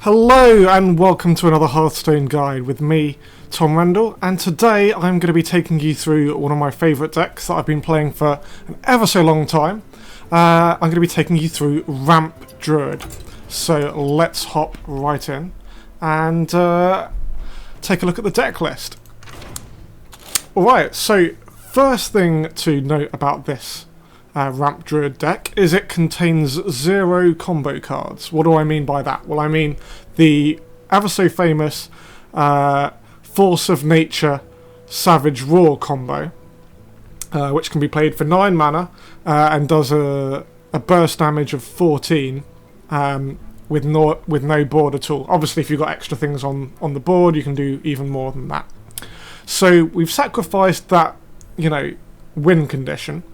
Hello and welcome to another Hearthstone guide with me, Tom Rendle, and today I'm going to be taking you through one of my favourite decks that I've been playing for an ever so long time. I'm going to be taking you through Ramp Druid. So let's hop right in and take a look at the deck list. Alright, so first thing to note about this Ramp Druid deck is it contains 0 combo cards. What do I mean by that? Well, I mean the ever so famous Force of Nature Savage Roar combo, which can be played for 9 mana and does a burst damage of 14 with no board at all. Obviously, if you've got extra things on the board, you can do even more than that. So we've sacrificed that, win condition,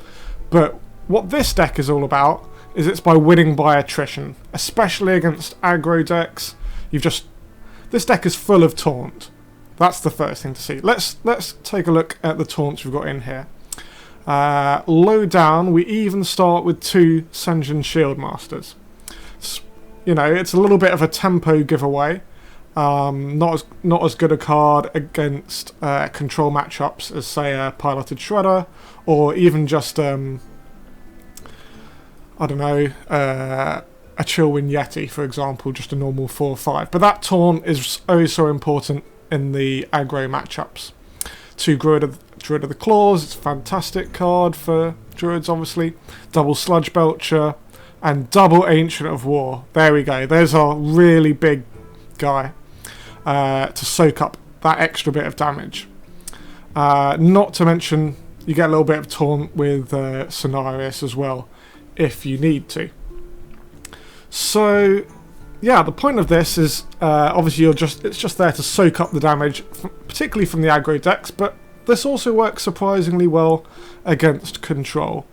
but what this deck is all about is it's by winning by attrition, especially against aggro decks. This deck is full of taunt. That's the first thing to see. Let's take a look at the taunts we've got in here. Low down, we even start with 2 Sen'jin Shieldmasters. It's a little bit of a tempo giveaway. Not as good a card against control matchups as, say, a Piloted Shredder, or even just a Chillwind Yeti, for example, just a normal 4/5. But that taunt is so important in the aggro matchups. 2 Druid of the Claws, it's a fantastic card for Druids, obviously. Double Sludge Belcher, and double Ancient of War. There we go, there's our really big guy to soak up that extra bit of damage. Not to mention, you get a little bit of taunt with Cenarius as well, if you need to. So yeah, the point of this is obviously it's just there to soak up the damage, particularly from the aggro decks, but this also works surprisingly well against control.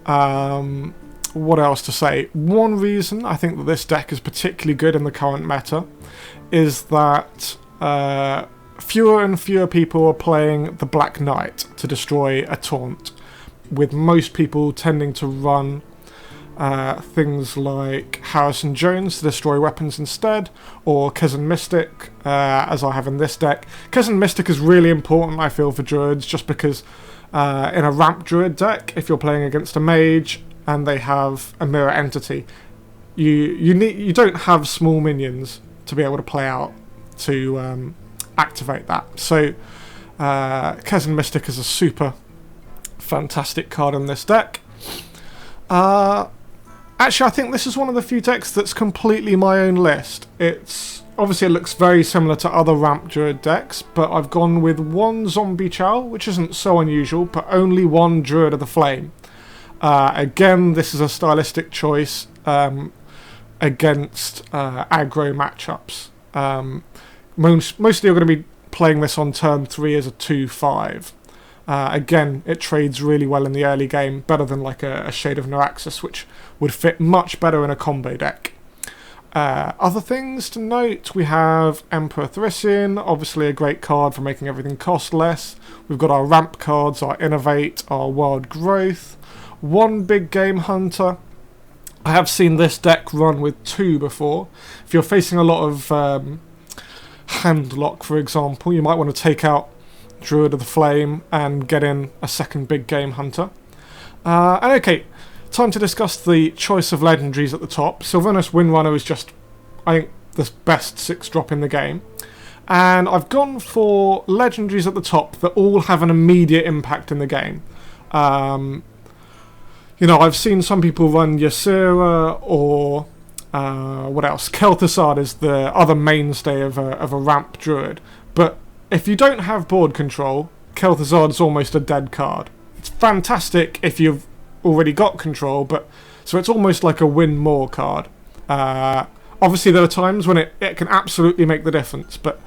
What else to say? One reason I think that this deck is particularly good in the current meta is that fewer and fewer people are playing the Black Knight to destroy a taunt, with most people tending to run things like Harrison Jones to destroy weapons instead, or Kezan Mystic, as I have in this deck. Kezan Mystic is really important, I feel, for Druids, just because in a Ramp Druid deck, if you're playing against a mage and they have a mirror entity, you don't have small minions to be able to play out to activate that. So Kezan Mystic is a super fantastic card in this deck. Actually, I think this is one of the few decks that's completely my own list. Obviously it looks very similar to other Ramp Druid decks, but I've gone with 1 Zombie Chow, which isn't so unusual, but only 1 Druid of the Flame. Again, this is a stylistic choice against aggro matchups. Mostly you're going to be playing this on turn 3 as a 2/5. Again, it trades really well in the early game, better than like a Shade of Noraxis, which would fit much better in a combo deck. Other things to note, we have Emperor Thrissin, obviously a great card for making everything cost less. We've got our ramp cards, our Innovate, our Wild Growth, 1 Big Game Hunter. I have seen this deck run with 2 before. If you're facing a lot of Handlock, for example, you might want to take out Druid of the Flame and get in a 2nd Big Game Hunter. And okay, time to discuss the choice of legendaries at the top. Sylvanas Windrunner is just, I think, the best 6-drop in the game. And I've gone for legendaries at the top that all have an immediate impact in the game. I've seen some people run Ysera or what else? Kel'Thuzad is the other mainstay of a Ramp Druid. But if you don't have board control, Kel'Thuzad's almost a dead card. It's fantastic if you've already got control, so it's almost like a win more card. Obviously there are times when it can absolutely make the difference, but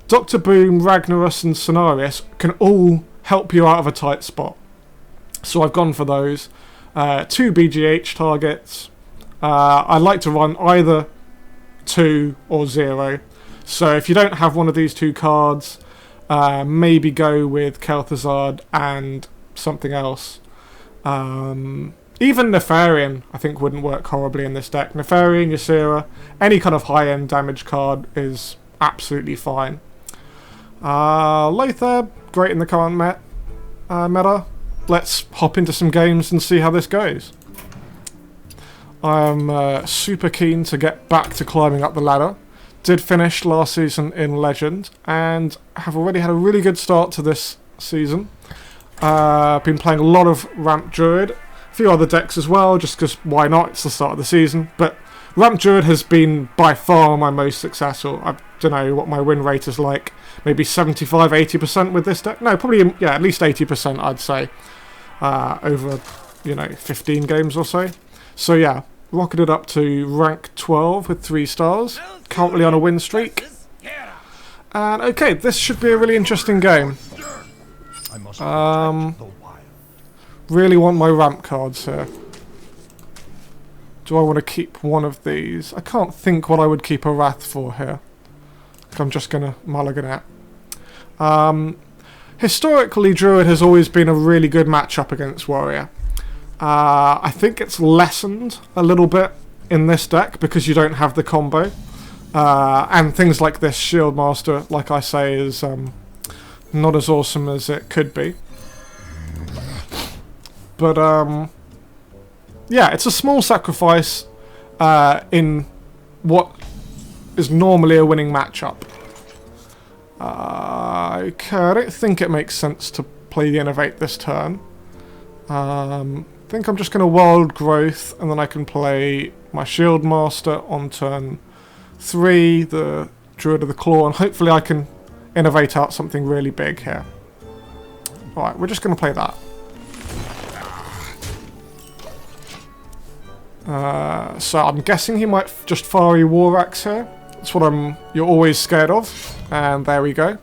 Dr. Boom, Ragnaros and Cenarius can all help you out of a tight spot. So I've gone for those. 2 BGH targets. I like to run either 2 or 0. So if you don't have one of these 2 cards, maybe go with Kel'Thuzad and something else. Even Even Nefarian, I think, wouldn't work horribly in this deck. Nefarian, Ysera, any kind of high-end damage card is absolutely fine. Lothar, great in the current meta. Let's hop into some games and see how this goes. I'm super keen to get back to climbing up the ladder. Did finish last season in Legend and have already had a really good start to this season. Been playing a lot of Ramp Druid, a few other decks as well, just because why not, it's the start of the season. But Ramp Druid has been by far my most successful. I don't know what my win rate is like, maybe 75-80% with this deck. No, probably, yeah, at least 80% I'd say, over, 15 games or so. So yeah, rocketed up to rank 12 with 3 stars, currently on a win streak. And okay, this should be a really interesting game. Really want my ramp cards here. Do I want to keep one of these? I can't think what I would keep a Wrath for here. I'm just going to mulligan it. Historically, Druid has always been a really good matchup against Warrior. I think it's lessened a little bit in this deck because you don't have the combo. And things like this Shield Master, like I say, is not as awesome as it could be. But, yeah, it's a small sacrifice in what is normally a winning matchup. Okay, I don't think it makes sense to play the Innovate this turn. I think I'm just going to Wild Growth, and then I can play my Shield Master on turn 3, the Druid of the Claw, and hopefully I can innovate out something really big here. Alright, we're just going to play that. So I'm guessing he might just Fiery War Axe here. That's what you're always scared of. And there we go.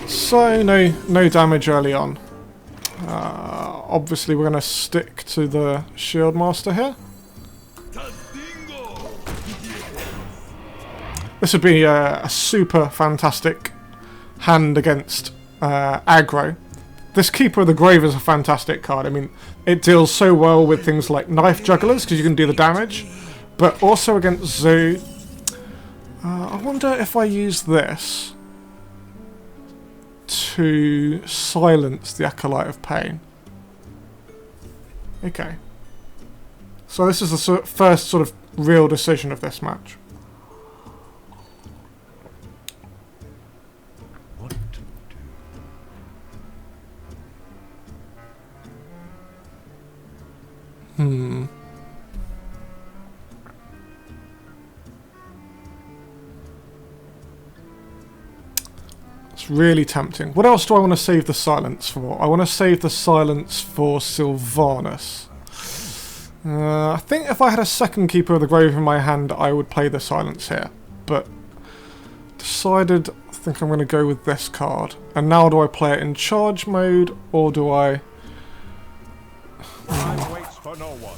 So no damage early on. Obviously we're going to stick to the Shield Master here. This would be a super fantastic hand against aggro. This Keeper of the Grave is a fantastic card. I mean, it deals so well with things like Knife Jugglers, because you can do the damage, but also against Zoo. I wonder if I use this to silence the Acolyte of Pain. Okay. So this is the first sort of real decision of this match. It's really tempting. What else do I want to save the silence for? I want to save the silence for Sylvanas. I think if I had a second Keeper of the Grave in my hand, I would play the silence here. But decided, I think I'm going to go with this card. And now do I play it in charge mode, or do I... For no one.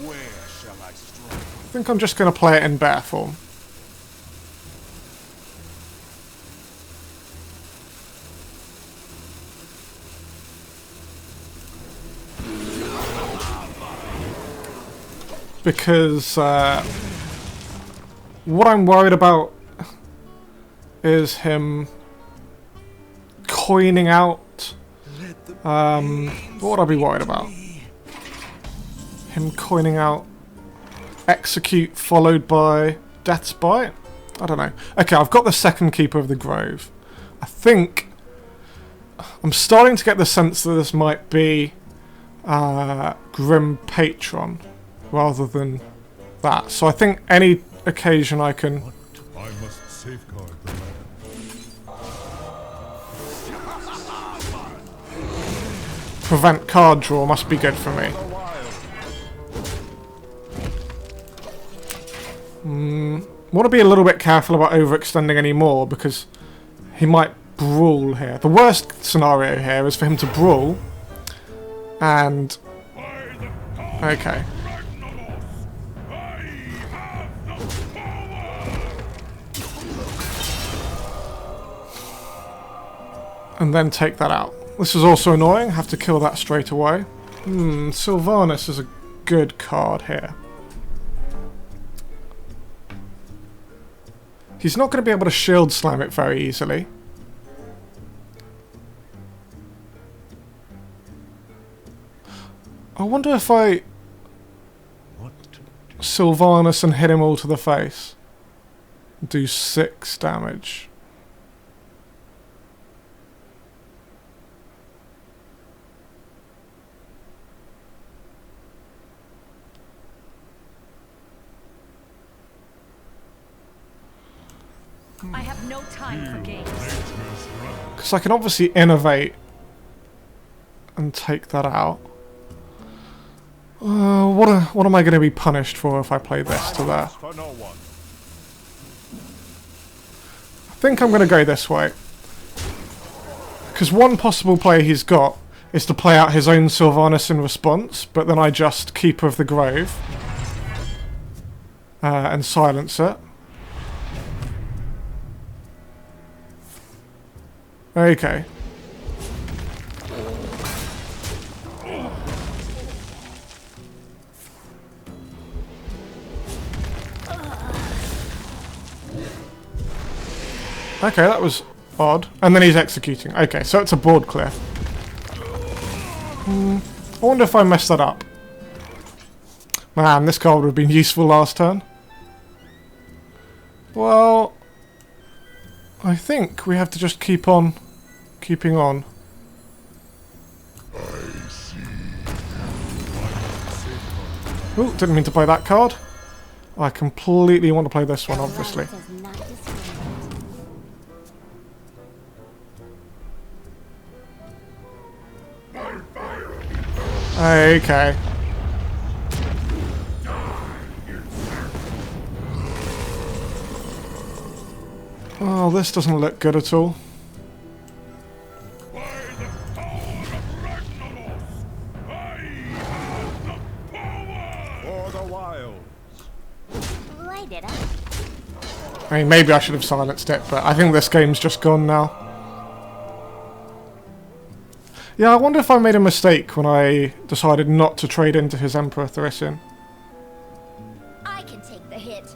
Where shall I strike? I think I'm just going to play it in bear form. Because what I'm worried about is him coining out. What would I be worried about? Him coining out Execute followed by Death's Bite? I don't know. Okay, I've got the second Keeper of the Grove. I think I'm starting to get the sense that this might be Grim Patron rather than that. So I think any occasion I can... I must safeguard the land. Prevent card draw must be good for me. Want to be a little bit careful about overextending any more because he might brawl here. The worst scenario here is for him to brawl and... Okay. and then take that out. This is also annoying, have to kill that straight away. Sylvanas is a good card here. He's not going to be able to shield slam it very easily. I wonder if I Sylvanas and hit him all to the face. Do 6 damage. I have no time for games. Because I can obviously innovate and take that out. What am I going to be punished for if I play this to there? For no one. I think I'm going to go this way. Because one possible play he's got is to play out his own Sylvanas in response, but then I just Keeper of the Grove and silence it. Okay. Okay, that was odd. And then he's executing. Okay, so it's a board clear. I wonder if I messed that up. Man, this card would have been useful last turn. Well, I think we have to just keep on keeping on. Ooh, didn't mean to play that card. I completely want to play this one, obviously. Okay. Oh, this doesn't look good at all. I mean, maybe I should have silenced it, but I think this game's just gone now. Yeah, I wonder if I made a mistake when I decided not to trade into his Emperor Thrissian. I can take the hit.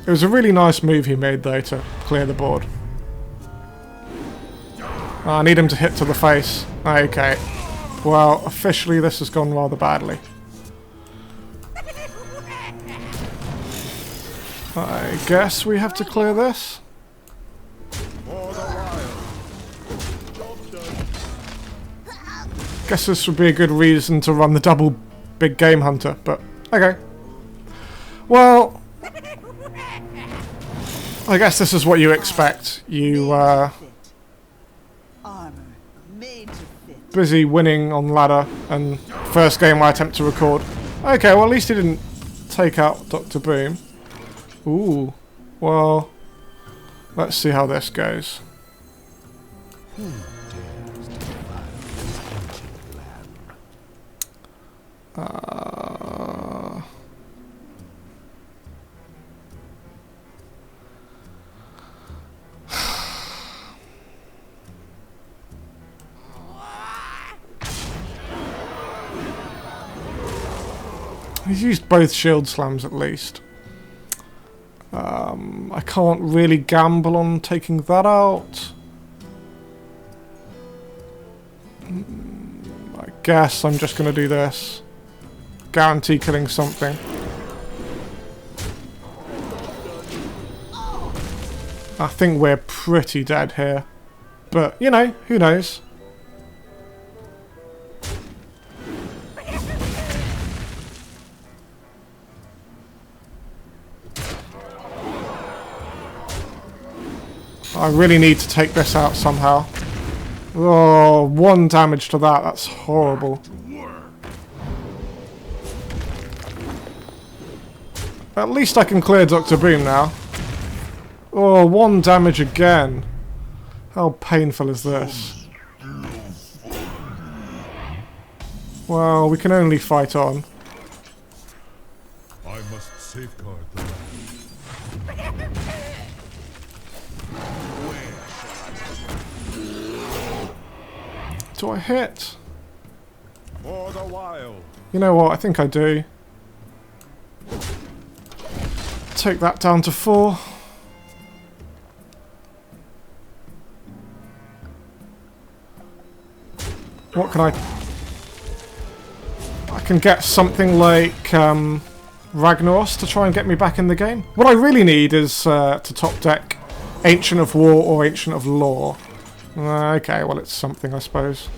It was a really nice move he made, though, to clear the board. I need him to hit to the face. Okay. Well, officially this has gone rather badly. I guess we have to clear this. Guess this would be a good reason to run the double big game hunter, but okay. Well, I guess this is what you expect. You busy winning on ladder, and first game I attempt to record. Okay, well at least he didn't take out Dr. Boom. Ooh, well, let's see how this goes. He's used both shield slams at least. I can't really gamble on taking that out. I guess I'm just going to do this. Guarantee killing something. I think we're pretty dead here. But, you know, who knows? I really need to take this out somehow. Oh, 1 damage to that. That's horrible. At least I can clear Dr. Boom now. Oh, 1 damage again. How painful is this? Well, we can only fight on. I must safeguard the land. Where shall I Do I hit? For the wild. You know what? I think I do. Take that down to 4. What can I can get something like Ragnaros to try and get me back in the game. What I really need is to top deck Ancient of War or Ancient of Law. Okay, well it's something I suppose.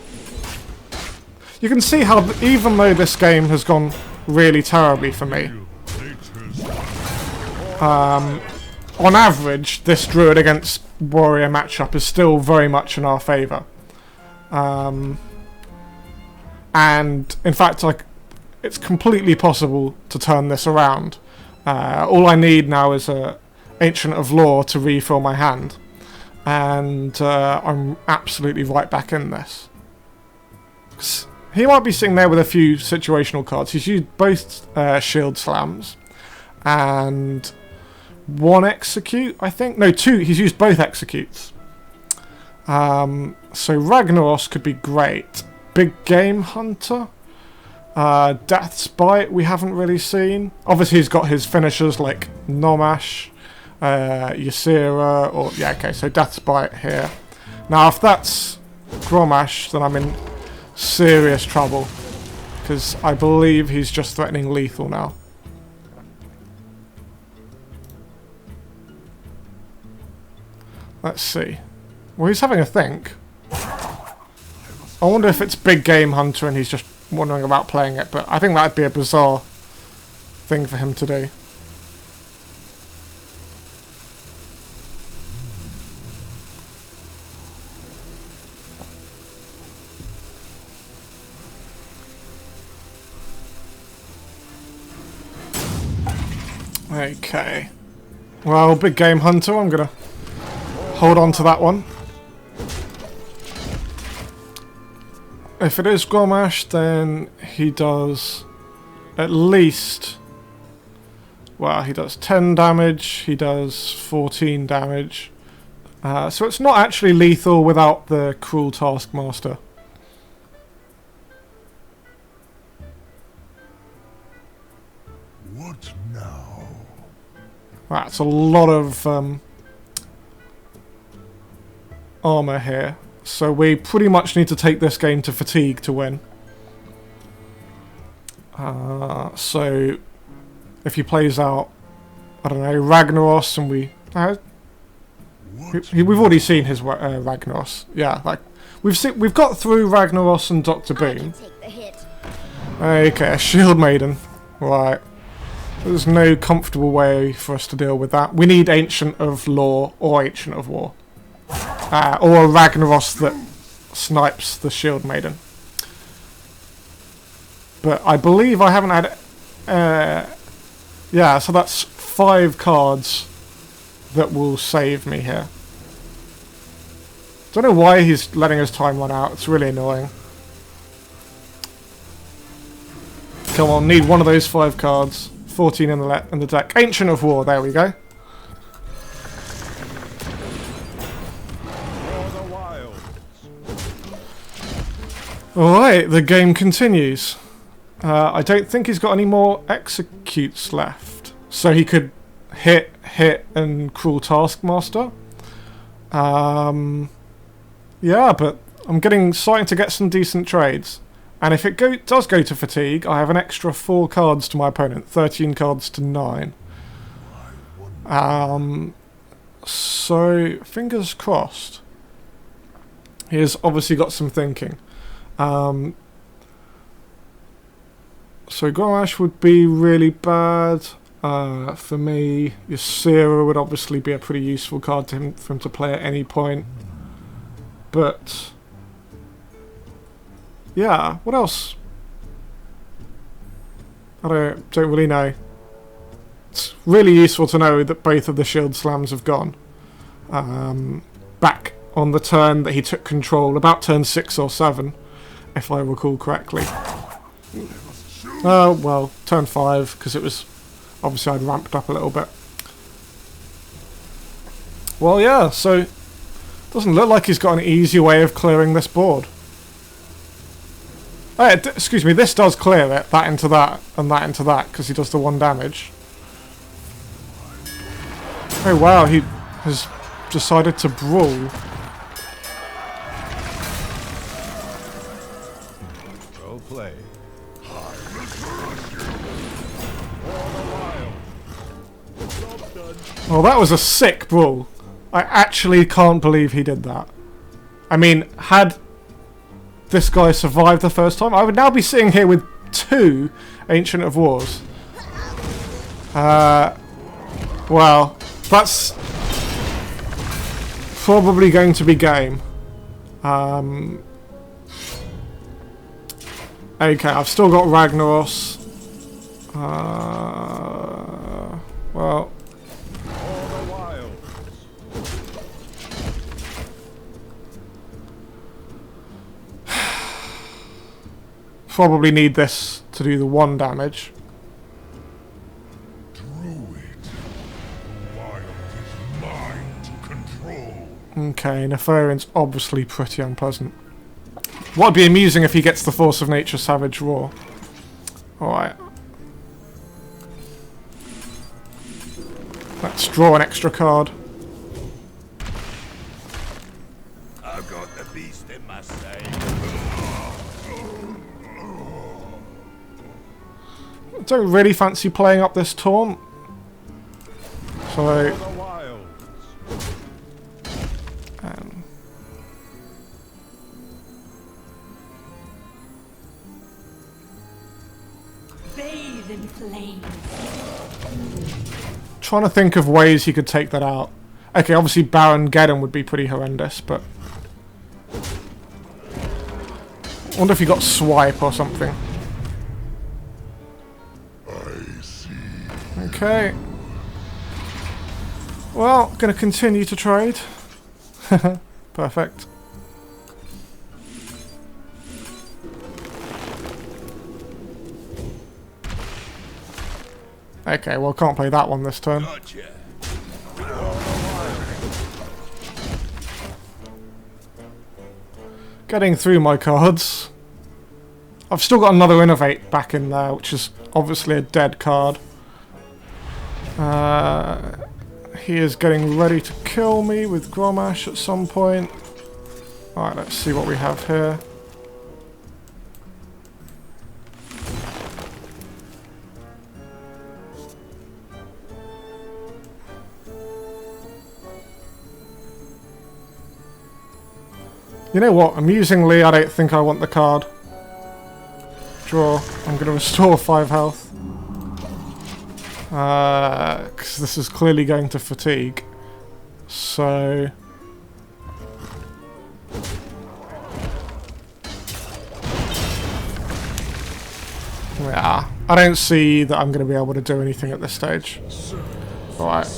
You can see how even though this game has gone really terribly for me, on average this Druid against Warrior matchup is still very much in our favour. And in fact, it's completely possible to turn this around. All I need now is a Ancient of Law to refill my hand, and I'm absolutely right back in this. He might be sitting there with a few situational cards. He's used both Shield Slams and 1 Execute, I think. No, 2. He's used both Executes. So Ragnaros could be great. Big Game Hunter. Death's Bite we haven't really seen. Obviously he's got his finishers like Nomash, Ysera, or yeah, okay, so Death's Bite here. Now if that's Gromash, then I'm in serious trouble, because I believe he's just threatening lethal now. Let's see. Well, he's having a think. I wonder if it's Big Game Hunter and he's just wondering about playing it, but I think that'd be a bizarre thing for him to do. Okay. Well, Big Game Hunter, I'm gonna hold on to that one. If it is Gromash, then he does at least... Well, he does 10 damage, he does 14 damage. So it's not actually lethal without the Cruel Taskmaster. What now? That's a lot of armor here. So we pretty much need to take this game to fatigue to win. So if he plays out, I don't know, Ragnaros, and we've already seen his Ragnaros. Yeah, like we've got through Ragnaros and Dr. Boom. Okay, a Shield Maiden, right? There's no comfortable way for us to deal with that. We need Ancient of Law or Ancient of War. Or a Ragnaros that snipes the Shield Maiden. But I believe I haven't had... yeah, so that's 5 cards that will save me here. Don't know why he's letting his time run out. It's really annoying. Come on, need one of those 5 cards. 14 in the deck. Ancient of War, there we go. Alright, the game continues. I don't think he's got any more executes left. So he could hit, and Cruel Taskmaster. Yeah, but I'm starting to get some decent trades. And if it does go to fatigue, I have an extra 4 cards to my opponent. 13 cards to 9. So, fingers crossed. He has obviously got some thinking. So Gromash would be really bad. For me, Ysera would obviously be a pretty useful card for him to play at any point. But yeah, what else? I don't really know. It's really useful to know that both of the Shield Slams have gone. Back on the turn that he took control, about turn 6 or 7, if I recall correctly. Well, turn 5, because it was... Obviously I'd ramped up a little bit. Well, yeah, so... Doesn't look like he's got an easy way of clearing this board. Oh, yeah, excuse me, this does clear it. That into that, and that into that, because he does the 1 damage. Oh wow, he has decided to brawl. Well played. Well, that was a sick brawl. I actually can't believe he did that. I mean, had this guy survived the first time, I would now be sitting here with 2 Ancient of Wars. Well, that's probably going to be game. Okay, I've still got Ragnaros. Well... Probably need this to do the 1 damage. Druid. The wild is mine to control. Okay, Nefarian's obviously pretty unpleasant. What would be amusing if he gets the Force of Nature Savage Roar. Alright. Let's draw an extra card. I've got the beast in my sight. I don't really fancy playing up this taunt. So... Bathe in flames. trying to think of ways he could take that out. Okay, obviously Baron Geddon would be pretty horrendous, but... I wonder if he got Swipe or something. Okay. Well, gonna continue to trade. Perfect. Okay, well, can't play that one this turn. Gotcha. Getting through my cards. I've still got another Innovate back in there, which is obviously a dead card. He is getting ready to kill me with Gromash at some point. Alright, let's see what we have here. You know what? Amusingly, I don't think I want the card. Draw. I'm going to restore 5 health. Because this is clearly going to fatigue. So... yeah, I don't see that I'm going to be able to do anything at this stage. Alright.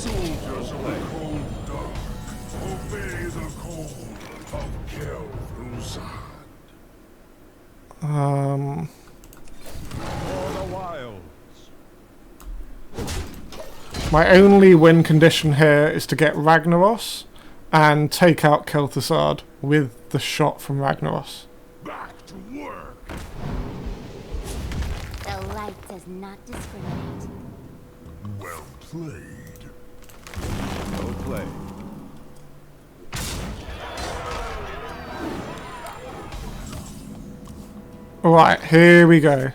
My only win condition here is to get Ragnaros and take out Kel'Thuzad with the shot from Ragnaros. Back to work. The light does not discriminate. Well played. Well played. Alright, here we go.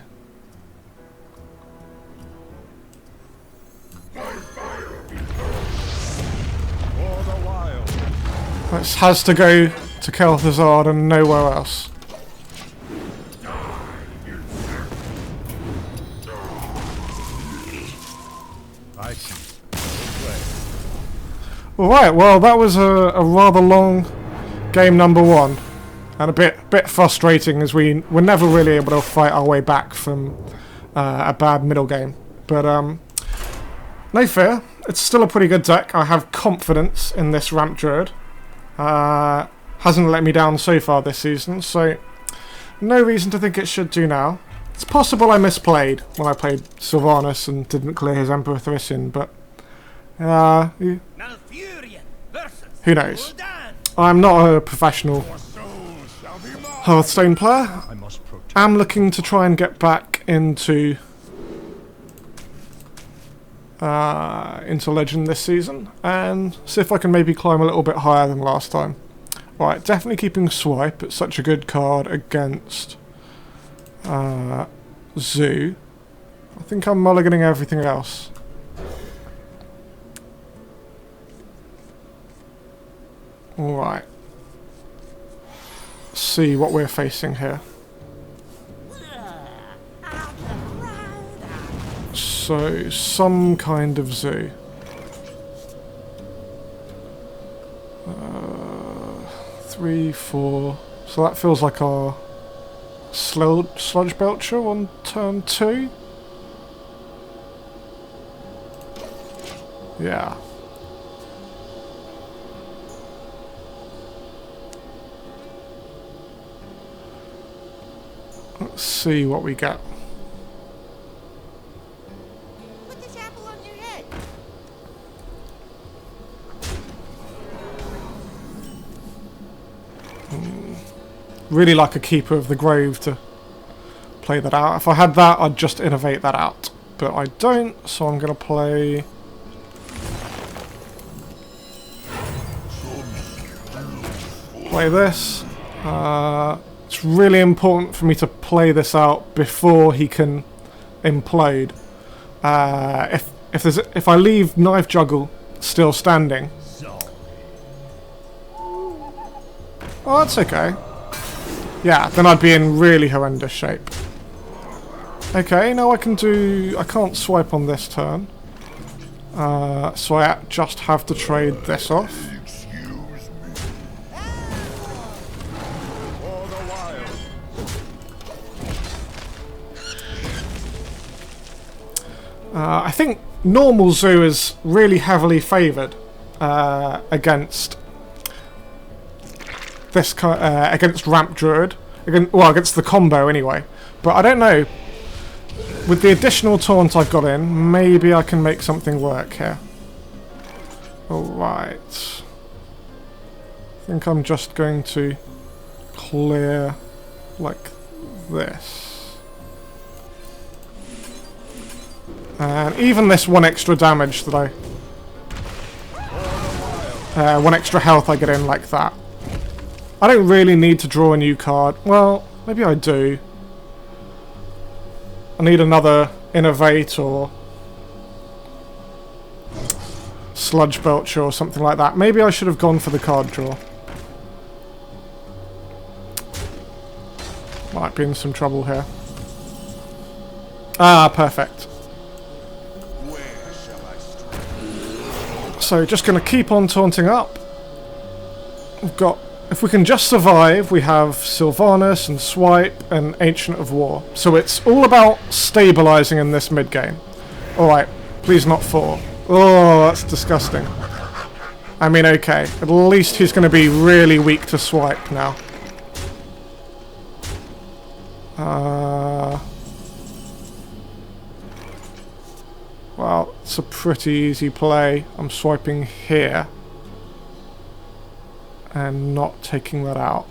This has to go to Kel'Thuzad and nowhere else. I see. Alright, well that was a rather long game number 1. And a bit frustrating as we were never really able to fight our way back from a bad middle game. But no fear, it's still a pretty good deck. I have confidence in this Ramp Druid. Hasn't let me down so far this season, so no reason to think it should do now. It's possible I misplayed when I played Sylvanas and didn't clear his Emperor Thrissin, but who knows? I'm not a professional Hearthstone player. I must protect. am looking to try and get back into Legend this season and see if I can maybe climb a little bit higher than last time. Right, definitely keeping Swipe. It's such a good card against Zoo. I think I'm mulliganing everything else. Alright. See what we're facing here. So, some kind of Zoo. 3, 4. So that feels like our Sludge Belcher on turn 2. Yeah. Let's see what we get. Put this apple on your head. Really like a Keeper of the Grove to play that out. If I had that, I'd just innovate that out. But I don't, so I'm going to play... this. It's really important for me to play this out before he can implode. If I leave Knife Juggle still standing... Oh, that's okay. Yeah, then I'd be in really horrendous shape. Okay, now I can't swipe on this turn. So I just have to trade this off. I think normal Zoo is really heavily favoured against this against Ramp Druid, against the combo anyway. But I don't know. With the additional taunt I've got in, maybe I can make something work here. Alright. I think I'm just going to clear like this. And even this one extra damage that one extra health I get in like that. I don't really need to draw a new card. Well, maybe I do. I need another Innovate or Sludge Belcher or something like that. Maybe I should have gone for the card draw. Might be in some trouble here. Ah, perfect. So just going to keep on taunting up. We've got... If we can just survive, we have Sylvanas and Swipe and Ancient of War. So it's all about stabilising in this mid-game. Alright, please not 4. Oh, that's disgusting. I mean, okay. At least he's going to be really weak to Swipe now. Well, it's a pretty easy play. I'm swiping here. And not taking that out.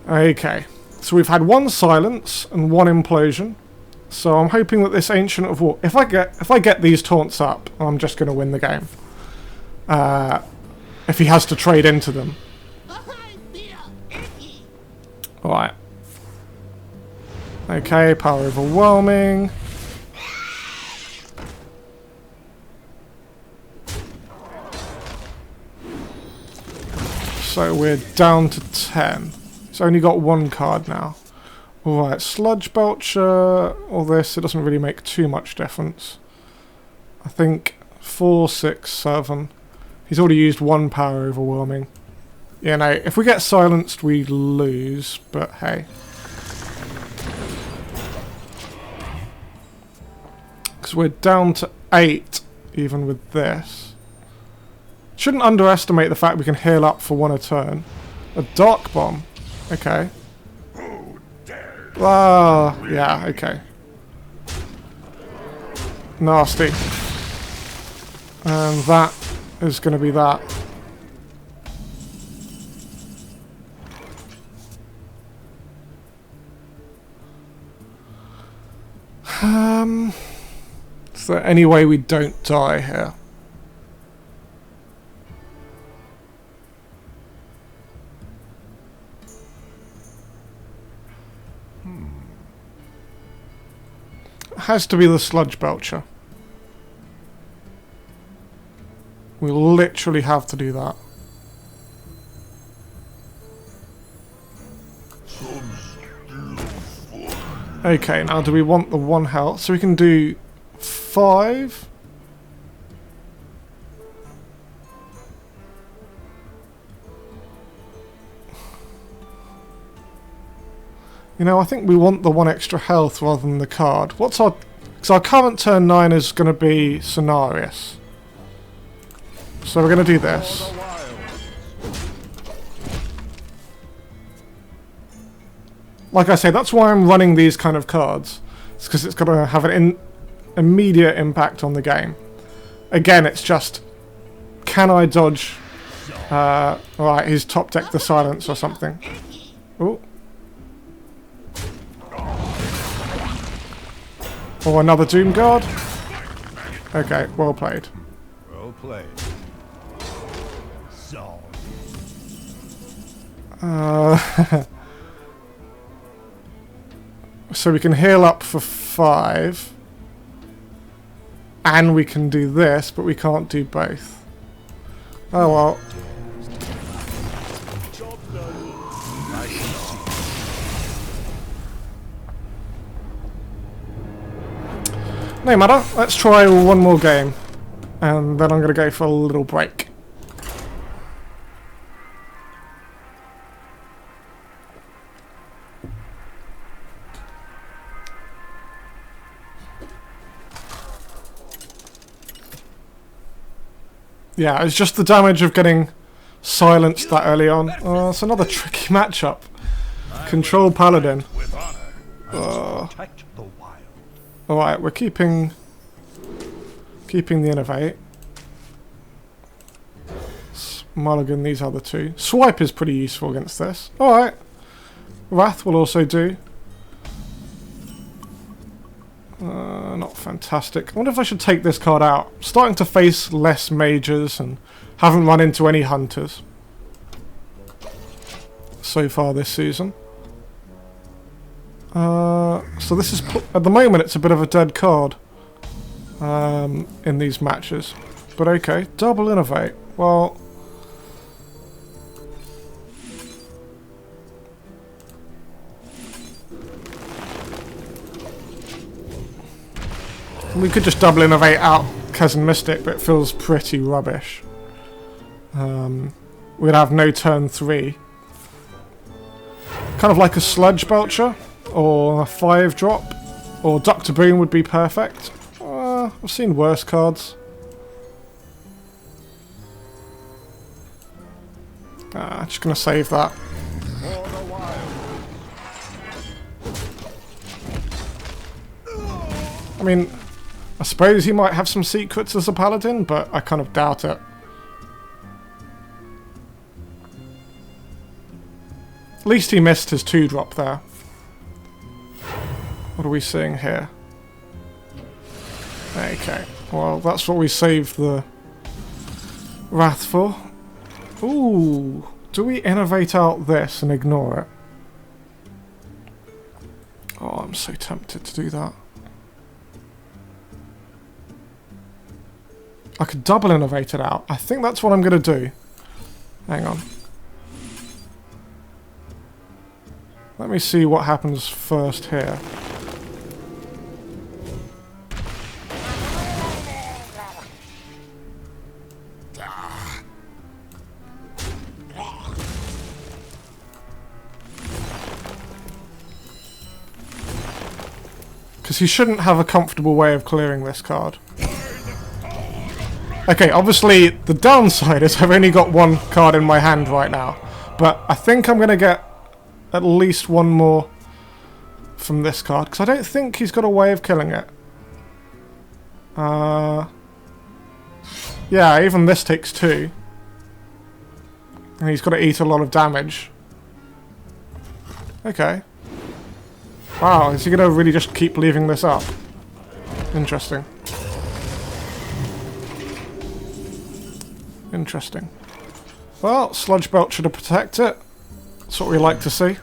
Okay, so we've had one silence and one implosion. So I'm hoping that this Ancient of War, if I get these taunts up, I'm just going to win the game. If he has to trade into them. All right. Okay, power overwhelming. So we're down to 10. It's only got one card now. Alright, Sludge Belcher, all this, it doesn't really make too much difference. I think 4, 6, 7. He's already used one power overwhelming. You know, if we get silenced, we lose, but hey. Because we're down to 8, even with this. Shouldn't underestimate the fact we can heal up for 1 a turn. A Dark Bomb. Okay. Ah, yeah, okay. Nasty. And that is going to be that. Is there any way we don't die here? It has to be the sludge belcher. We literally have to do that. Okay, now do we want the 1 health? So we can do 5. You know, I think we want the 1 extra health rather than the card. What's our... Because our current turn 9 is going to be Cenarius. So we're going to do this. Like I say, that's why I'm running these kind of cards. It's because it's going to have an immediate impact on the game. Again, it's just... Can I dodge... Alright, he's top decked the silence or something. Ooh. Or another Doom Guard. Okay, well played. Well played. So. So we can heal up for 5. And we can do this, but we can't do both. Oh well. No matter, let's try one more game. And then I'm going to go for a little break. Yeah, it's just the damage of getting silenced that early on. Oh, it's another tricky matchup. Control Paladin. Alright, we're keeping the Innovate. Mulligan these other 2. Swipe is pretty useful against this. Alright. Wrath will also do. Not fantastic. I wonder if I should take this card out. Starting to face less mages and haven't run into any hunters so far this season. So this is... At the moment it's a bit of a dead card in these matches. But okay, double Innovate. Well... We could just double Innovate out Cousin Mystic, but it feels pretty rubbish. We'd have no turn 3. Kind of like a Sludge Belcher, or a 5-drop, or Dr. Boom would be perfect. I've seen worse cards. Just gonna save that. I mean... I suppose he might have some secrets as a paladin, but I kind of doubt it. At least he missed his 2-drop there. What are we seeing here? Okay, well that's what we saved the Wrath for. Ooh, do we innovate out this and ignore it? Oh, I'm so tempted to do that. I could double innovate it out. I think that's what I'm going to do. Hang on. Let me see what happens first here. Because he shouldn't have a comfortable way of clearing this card. Okay, obviously the downside is I've only got 1 card in my hand right now. But I think I'm going to get at least 1 more from this card. Because I don't think he's got a way of killing it. Yeah, even this takes 2. And he's got to eat a lot of damage. Okay. Wow, is he going to really just keep leaving this up? Interesting. Interesting. Well, Sludge Belt should have protected it. That's what we like to see.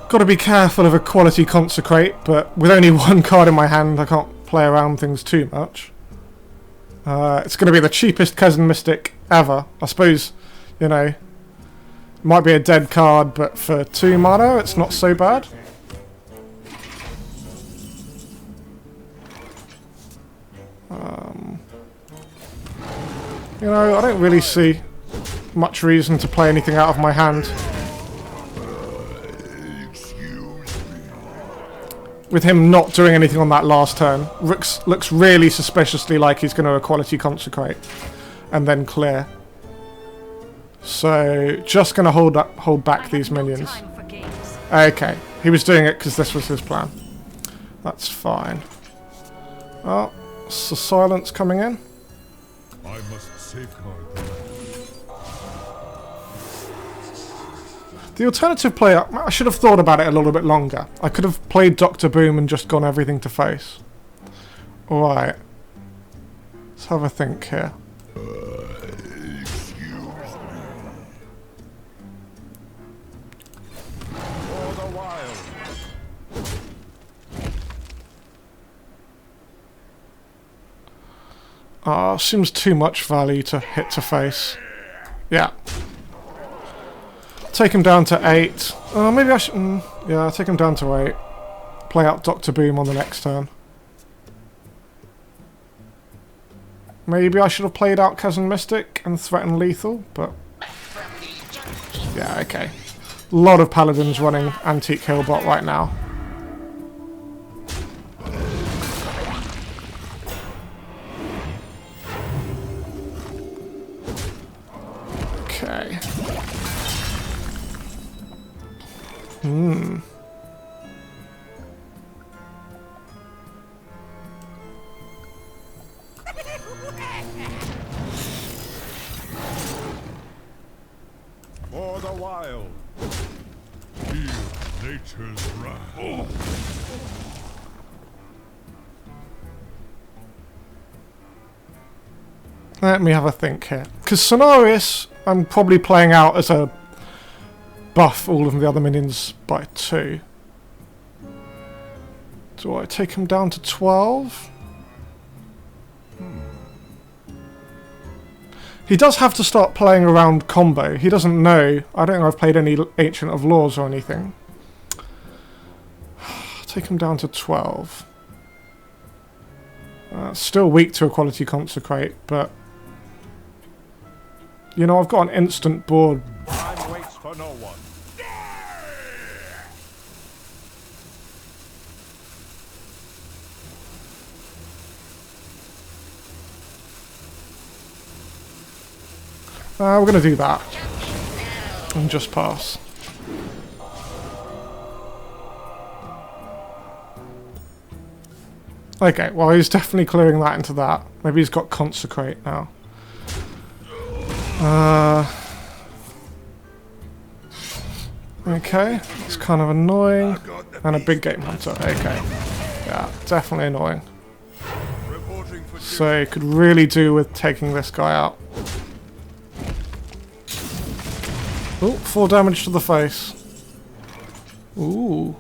Got to be careful of a quality Consecrate, but with only 1 card in my hand, I can't play around things too much. It's going to be the cheapest Cousin Mystic ever. I suppose, you know, might be a dead card, but for 2 mana, it's not so bad. You know, I don't really see much reason to play anything out of my hand. With him not doing anything on that last turn, looks really suspiciously like he's going to Equality Consecrate and then clear. So, just going to hold back these minions. Okay, he was doing it because this was his plan. That's fine. Oh, so silence coming in. I must safeguard the land. The alternative play, I should have thought about it a little bit longer. I could have played Dr. Boom and just gone everything to face. Alright. Let's have a think here. Seems too much value to hit to face. Yeah. Take him down to 8. Maybe I should... yeah, take him down to 8. Play out Dr. Boom on the next turn. Maybe I should have played out Cousin Mystic and threatened lethal, but... yeah, okay. A lot of Paladins running Antique Hillbot right now. Okay. For the wild. Feel nature's wrath. Let me have a think here. Because Cenarius, I'm probably playing out as a buff all of the other minions by 2. Do I take him down to 12? He does have to start playing around combo. He doesn't know. I don't know if I've played any Ancient of Laws or anything. Take him down to 12. Still weak to Equality Consecrate, but... you know, I've got an instant board. Time waits for no one. We're going to do that. And just pass. Okay, well he's definitely clearing that into that. Maybe he's got Consecrate now. Okay, it's kind of annoying. And a big game hunter, okay. Yeah, definitely annoying. So you could really do with taking this guy out. Oh, 4 damage to the face. Ooh.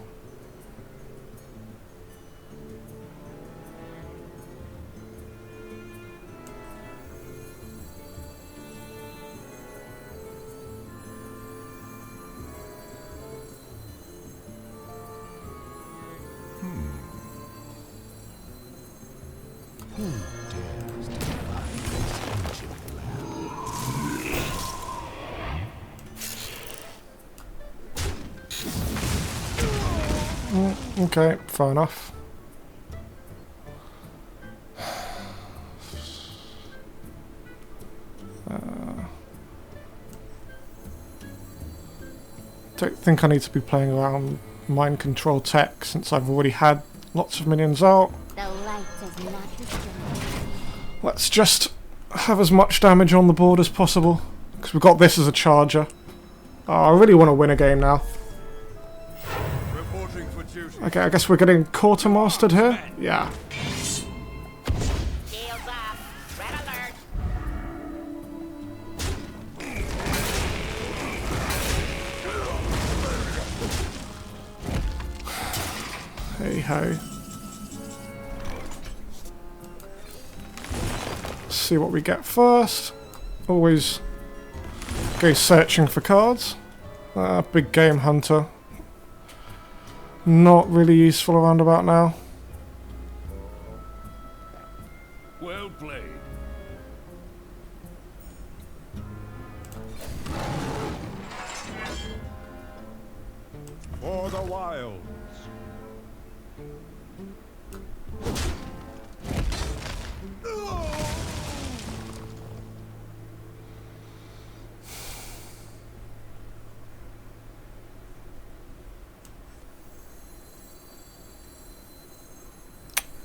Okay, fair enough. Don't think I need to be playing around mind control tech since I've already had lots of minions out. The light does not discriminate. Let's just have as much damage on the board as possible because we've got this as a charger. Oh, I really want to win a game now. Reporting for duty. Okay, I guess we're getting quartermastered here. Yeah. Shields up. Red alert. Hey ho. See what we get first. Always go searching for cards. Big game hunter. Not really useful around about now. Well played. For the wilds.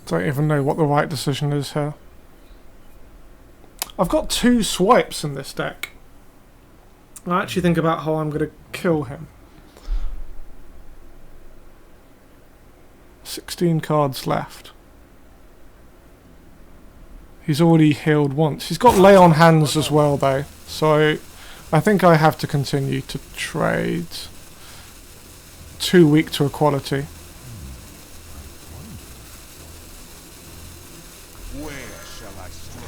Don't even know what the right decision is here. I've got 2 swipes in this deck. I actually think about how I'm going to kill him. 16 cards left. He's already healed once. He's got lay on hands as well though, so I think I have to continue to trade. Too weak to equality. Where shall I strike?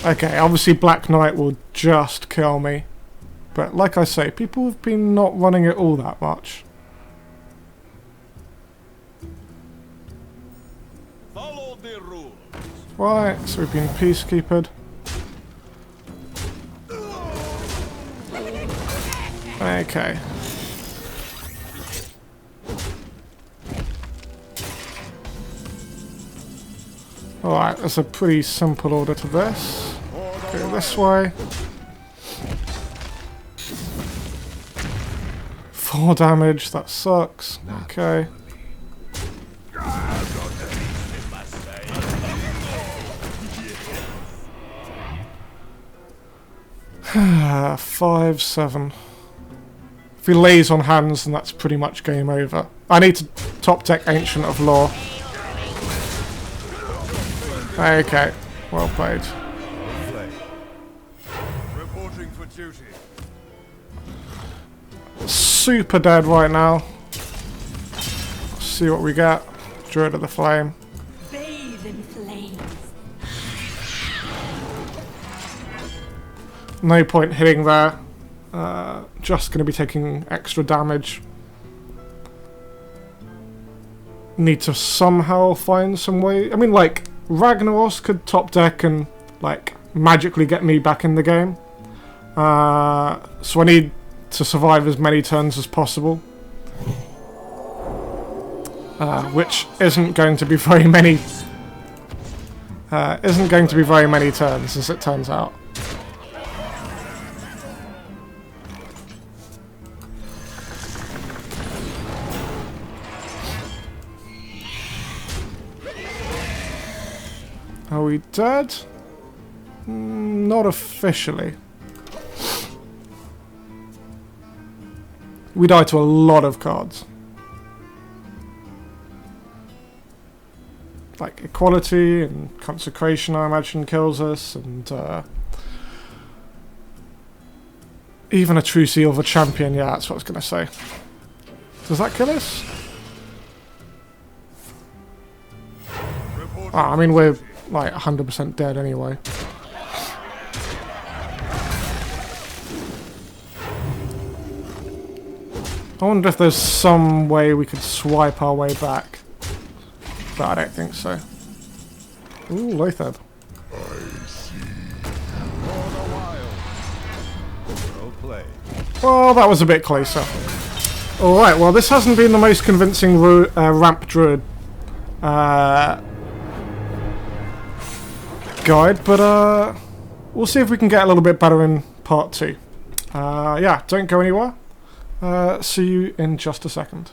Naturally. Okay, obviously Black Knight will just kill me. But like I say, people have been not running it all that much. Follow the rules. Right, so we've been peacekeepered. Okay. Alright, there's a pretty simple order to this. Go this way. 4 damage, that sucks. Okay. 5-7. If he lays on hands, then that's pretty much game over. I need to top deck Ancient of Law. Okay, well played. Reporting for duty. Super dead right now. See what we get. Druid of the Flame. Bathe in flames. No point hitting there. Just going to be taking extra damage. Need to somehow find some way. I mean, like, Ragnaros could top deck and, like, magically get me back in the game. So I need to survive as many turns as possible. Which isn't going to be very many. Isn't going to be very many turns, as it turns out. Are we dead? Not officially. We die to a lot of cards. Like Equality and Consecration, I imagine, kills us, and even a True Silver Champion, yeah, that's what I was going to say. Does that kill us? I mean, we're like 100% dead anyway. I wonder if there's some way we could swipe our way back. But I don't think so. Ooh, Lothar. Well, that was a bit closer. Alright, well this hasn't been the most convincing Ramp Druid guide, but we'll see if we can get a little bit better in part 2. Yeah, don't go anywhere. See you in just a second.